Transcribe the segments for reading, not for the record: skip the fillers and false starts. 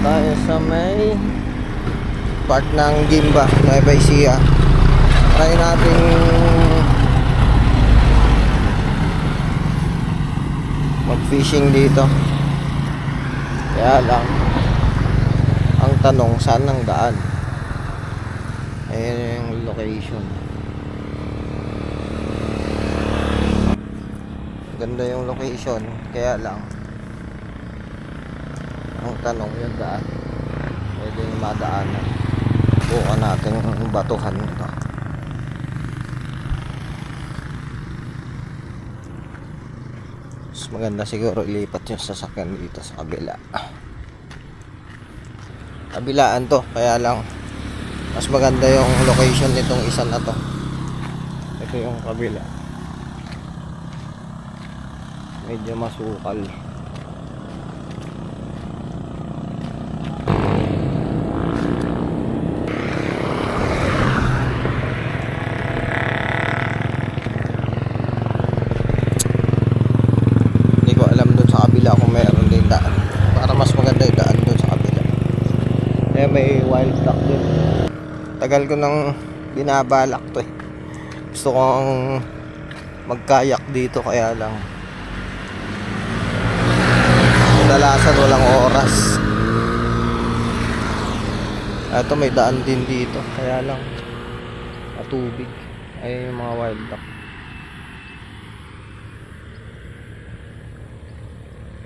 Tayo sa may park ng Gimba, Nueva Ecija. Try natin mag-fishing dito. Kaya lang ang tanong, saan ang daan? Ayan yung location. Ganda yung location, kaya lang ang tanong yung daan. Pwede yung madaanan. Bukan natin yung batuhan ito. Mas maganda siguro ilipat yung sasakyan dito sa kabila. Kabilaan to, kaya lang mas maganda yung location nitong isa na to. Ito yung kabila. Medyo masukal. Hindi ko alam dun sa kabila kung mayroon din daan. Para mas maganda yung daan dun sa kabila. Eh may wild duck din. Tagal ko nang binabalak to eh. Gusto kong magkayak dito, kaya lang kadalasan walang oras. Ito may daan din dito, kaya lang matubig. Ayun yung mga wild duck.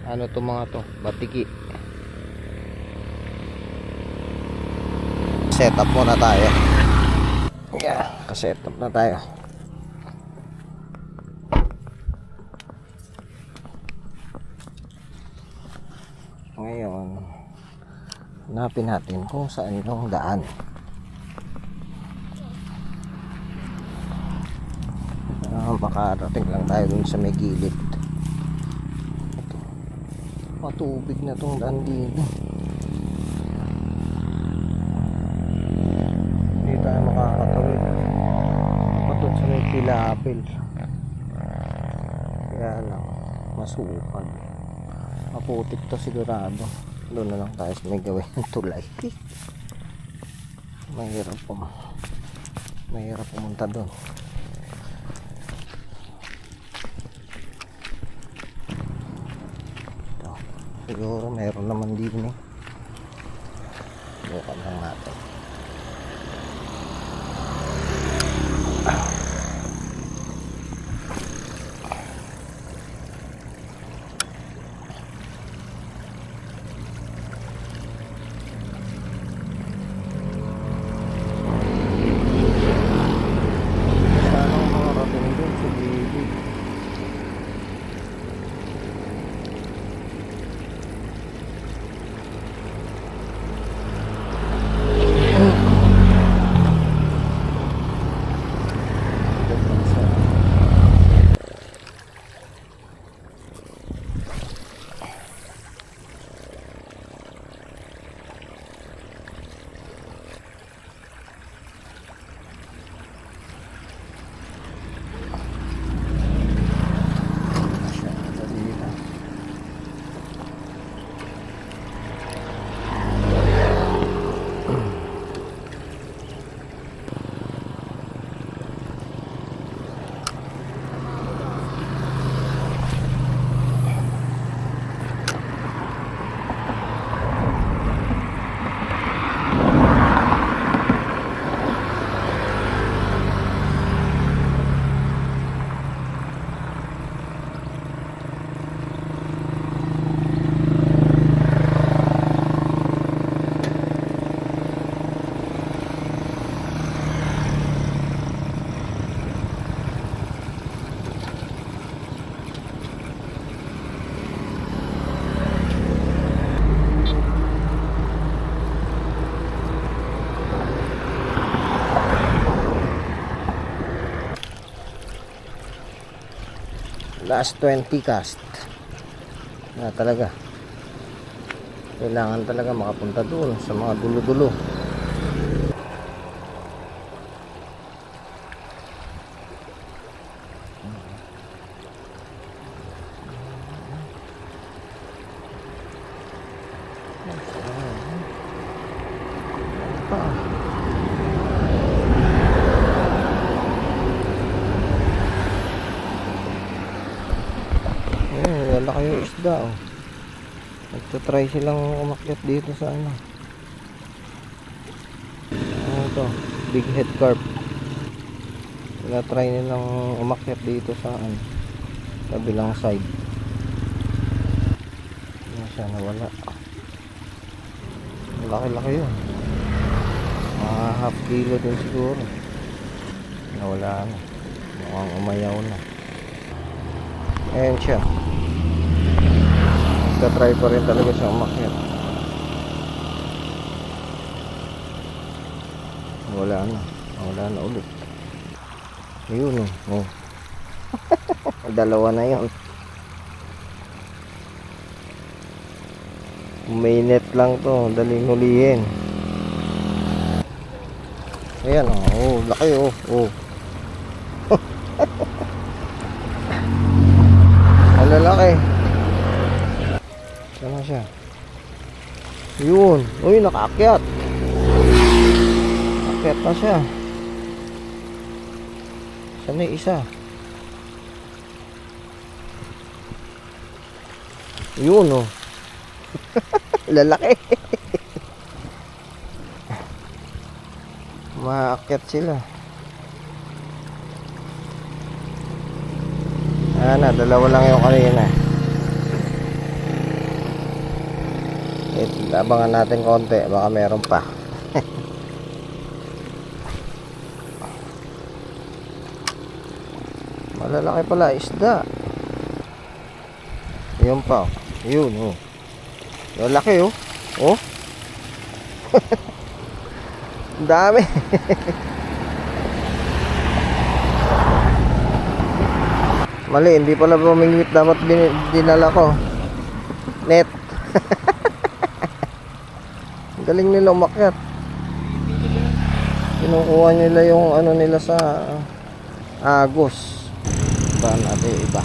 Ano to mga to? Batiki. Set up muna tayo. Yeah, ka-set up na tayo. Ngayon, hanapin natin kung saan yung daan. Makarating lang tayo dun sa may gilid. Ito. Matubig na tong daan dito. Hindi tayo makakatawid. Patod sa may pilapil. Kaya lang, masukal. Maputik to sigurado. Doon na lang tayo sa may gawin ng tulay. Mahirap pumunta doon. Ito, siguro mayroon naman din eh. Bukan lang natin. Last 20 cast na talaga. Kailangan talaga makapunta doon sa mga dulo-dulo. pa. Lalaki yung isda, oh. Nagtatry silang umakyat dito sa ano. Ano to? Big head carp. Try nilang umakyat dito sa ano, kabilang side. Ano siya, nawala. Laki-laki yun. Mga half kilo din siguro. Nawala na. Mukhang umayaw na. Ayan siya. Nagtatry pa rin talaga siya umakyat. Wala na. Wala na ulit. Yun, oh. Dalawa na yun. May net lang to, daling hulihin. Ayan, oh, laki, oh, oh. Ang lalaki. Saan na siya? Yun, uy, nakaakyat. Nakaakyat na siya. Saan na isa? Yun, oh. Lalaki. Maakyat sila. Ano, dalawa lang yung kanina. Abangan natin konti, baka meron pa. Malalaki pala isda. Yun pa, oh. Yun, oh. Lalaki, oh. Oh. Dami. Mali, hindi pala bumingwit, dapat dinala ko net. Galing nila umakyat. Kinukuha nila yung ano nila sa agos. Ba natin iba.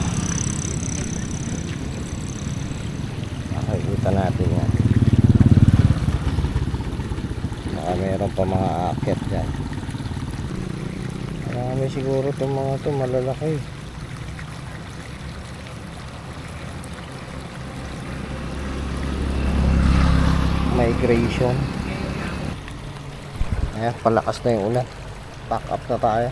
Nakikita natin yan. Baka meron pa mga aakyat dyan. Marami siguro itong mga ito malalaki. Migration. Ayan, palakas na yung ulan. Pack up na tayo.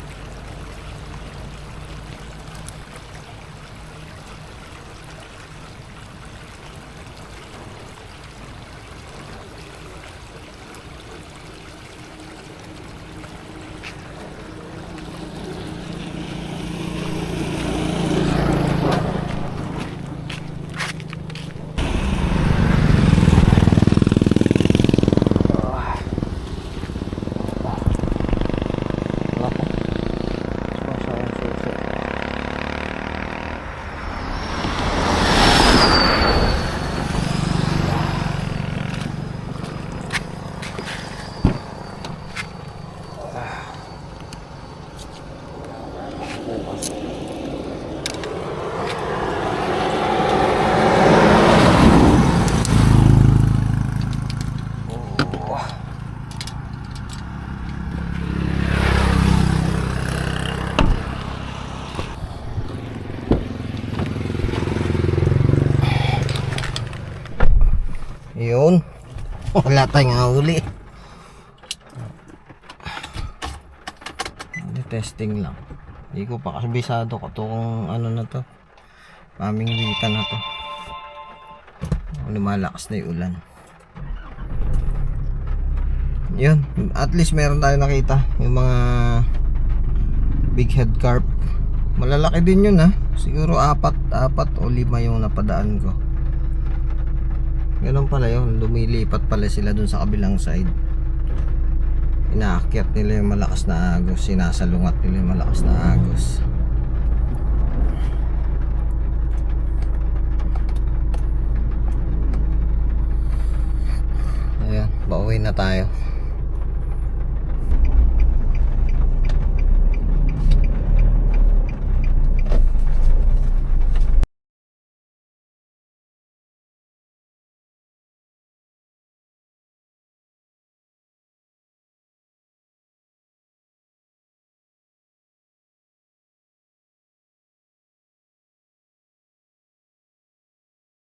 Yun. Wala tayong huli. Testing lang. Hindi ko pa kasabisado ko kung ano na to. Pamingwitan na to. Lumalakas na yung ulan. Yun. At least meron tayo nakita. Yung mga big head carp. Malalaki din yun, ha. Siguro 4 o 5 yung napadaan ko. Ganun pala yun. Lumilipat pala sila dun sa kabilang side. Inaakyat nila yung malakas na agos. Sinasalungat nila yung malakas na agos. Ayan, pauwi na tayo.